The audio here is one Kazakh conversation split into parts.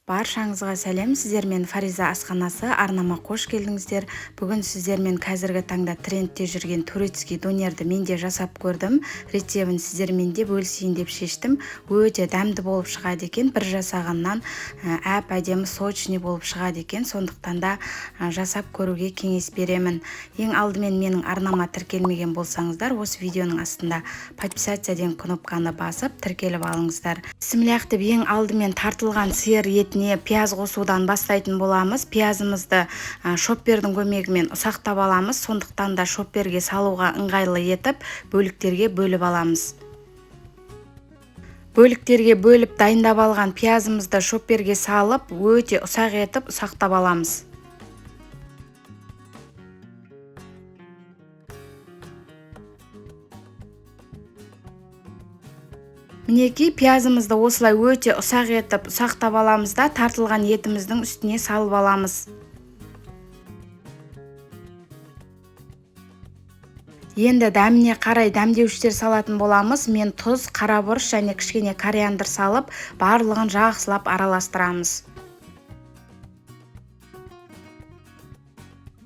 Баршаңызға сәлем, сіздермен Фариза асханасы арнама қош келдіңіздер. Бүгін сіздермен қазіргі таңда трендте жүрген турецкий донерді мен де жасап көрдім. Рецебін сіздермен де бөлісейін деп шештім. Өте дәмді болып шығады екен. Бір жасағаннан әдемі сочный болып шығады екен. Сондықтан да жасап көруге кеңес беремін. Ең алдымен менің арнама тіркелмеген болсаңыздар, осы видеоның астында подписаться деген кнопканы басып тіркеліп алыңыздар. Бисмиллах деп ең алдымен тартылған сиыр етіне пияз қосудан бастайтын боламыз. Пиязымызды шоппердің көмегімен ұсақтап аламыз. Сондықтан да шопперге салуға ыңғайлы етіп бөліктерге бөліп аламыз. Бөліктерге бөліп дайындап алған пиязымызды шопперге салып, өте ұсақ етіп ұсақтап аламыз. Мінекей пиязымызды осылай өте ұсақ етіп ұсақтап аламыз да тартылған етіміздің үстіне салып аламыз. Енді дәміне қарай дәмдеуіштер салатын боламыз. Мен тұз, қарабұрыш және кішкене кориандр салып, барлығын жақсылап араластырамыз.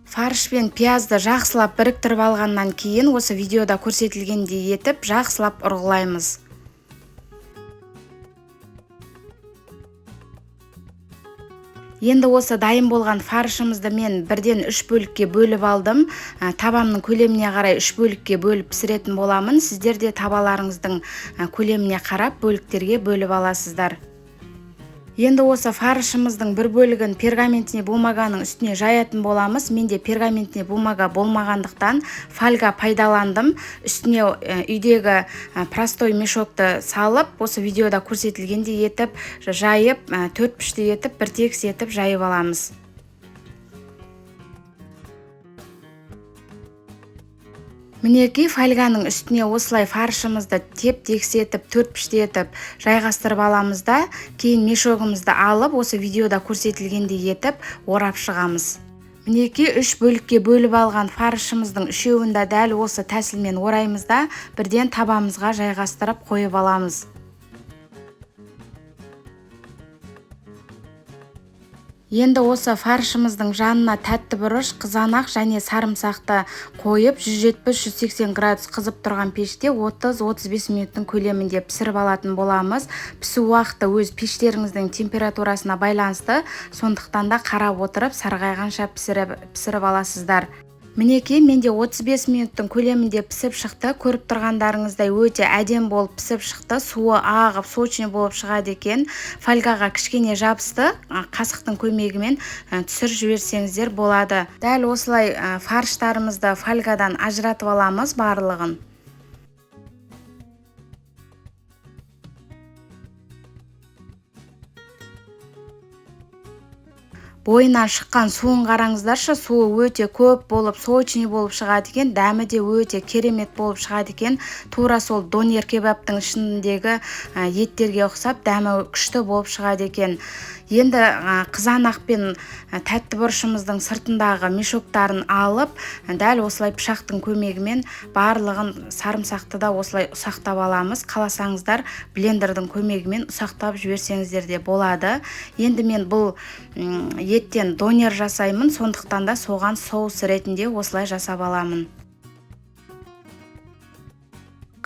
Фарш пен пиязды жақсылап біріктіріп алғаннан кейін осы видеода көрсетілгендей етіп жақсылап ұрғылаймыз. Енді осы дайын болған фаршымызды мен бірден 3 бөлікке бөліп алдым. Табамның көлеміне қарай 3 бөлікке бөліп пісіретін боламын. Сіздер де табаларыңыздың көлеміне қарап бөліктерге бөліп аласыздар. Енді осы фаршымыздың бір бөлігін пергаментіне бумаганың үстіне жаятын боламыз. Менде пергаментіне бумага болмағандықтан фольга пайдаландым. Үстіне үйдегі простой мешокты салып, осы видеода көрсетілгендей етіп жайып, 4 пішті етіп, бір текс етіп жайып аламыз. Мінекей фольганың үстіне осылай фаршымызды теп-текс етіп, 4 пішті етіп жайғастырып аламыз да, кейін мешогымызды алып, осы видеода көрсетілгендей етіп орап шығамыз. Мінекей 3 бөлікке бөліп алған фаршымыздың үшеуін дәл осы тәсілмен ораймыз да, бірден табамызға жайғастырып қойып аламыз. Енді осы фаршымыздың жанына тәтті бұрыш, қызанақ және сарымсақты қойып 170-180 градус қызып тұрған пеште 30-35 минуттың көлемінде пісіріп алатын боламыз. Пісу уақыты өз пештеріңіздің температурасына байланысты, сондықтан да қарап отырып сарғайғанша пісіріп аласыздар. Мінекей менде 35 минуттың көлемінде пісіп шықты. Көріп тұрғандарыңыздай өте әдем болып пісіп шықты. Суы ағып, сочный болып шығады екен. Фольгаға кішкене жабысты. Қасықтың көмегімен түсіріп жіберсеңіздер болады. Дәл осылай фарштарымызды фольгадан ажыратып аламыз барлығын. Бойынан шыққан суын қараңыздаршы, суы өте көп болып, сочный болып шығады екен, дәмі де өте керемет болып шығады екен. Тура сол донер кебаптың ішіндегі еттерге ұқсап, дәмі күшті болып шығады екен. Енді қызанақ пен тәтті бұрышымыздың сыртындағы мешоктарын алып, дәл осылай пышақтың көмегімен барлығын сарымсақты да осылай ұсақтап аламыз. Қаласаңыздар блендердің көмегімен ұсақтап жіберсеңіздер де болады. Енді мен бұл еттен донер жасаймын, сондықтан да соған соус ретінде осылай жасап аламын.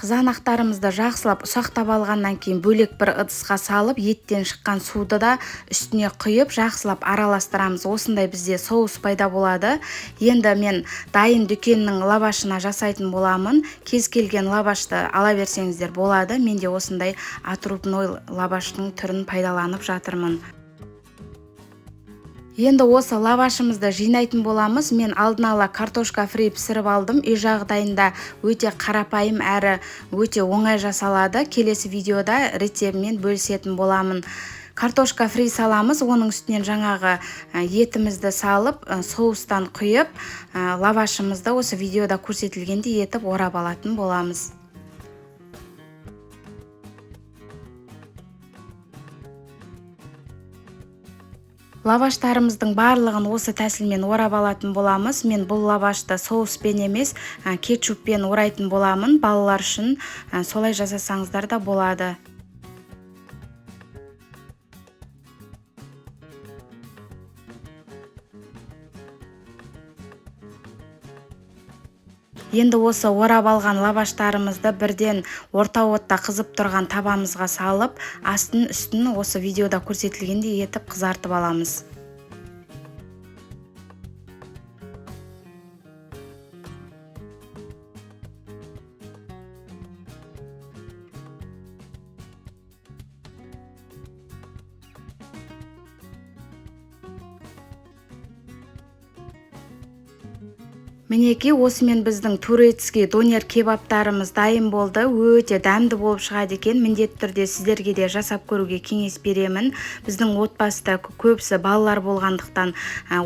Қызанақтарымызды жақсылап ұсақтап алғаннан кейін бөлек бір ыдысқа салып, еттен шыққан суды да үстіне құйып, жақсылап араластырамыз. Осындай бізде соус пайда болады. Енді мен дайын дүкеннің лавашына жасайтын боламын. Кез келген лавашты ала берсеңіздер болады. Менде осындай отрубной лаваштың түрін пайдаланып жатырмын. Енді осы лавашымызды жинайтын боламыз. Мен алдын ала картошка фри пісіріп алдым. Үй жағдайында өте қарапайым әрі өте оңай жасалады. Келесі видеода рецебімен бөлісетін боламын. Картошка фри саламыз, оның үстінен жаңағы етімізді салып, соустан құйып, лавашымызды осы видеода көрсетілгендей етіп орап алатын боламыз. Лаваштарымыздың барлығын осы тәсілмен орап алатын боламыз. Мен бұл лавашты соуспен емес, кетчуппен орайтын боламын. Балалар үшін солай жасасаңыздар да болады. Енді осы орап алған лаваштарымызды бірден орта отта қызып тұрған табамызға салып, астын үстін осы видеода көрсетілгендей етіп қызартып аламыз. Мінеки осымен біздің турецкий донер кебаптарымыз дайын болды. Өте дәмді болып шығады екен. Міндетті түрде сіздерге де жасап көруге кеңес беремін. Біздің отбасыда көбісі балалар болғандықтан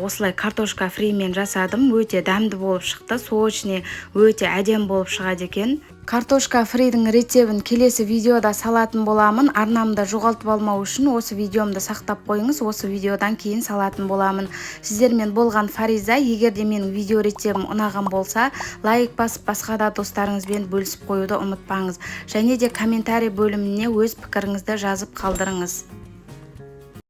осылай картошка фримен жасадым. Өте дәмді болып шықты. Сочный, өте әдем болып шығады екен. Картошка фридің рецебін келесі видеода салатын боламын. Арнамды жоғалтып алмау үшін осы видеомды сақтап қойыңыз. Осы видеодан кейін салатын боламын. Сіздермен болған Фариза. Егер де менің видео рецебім ұнаған болса, лайк басып, басқа да достарыңызбен бөлісіп қоюды ұмытпаңыз. Және де комментарий бөліміне өз пікіріңізді жазып қалдырыңыз.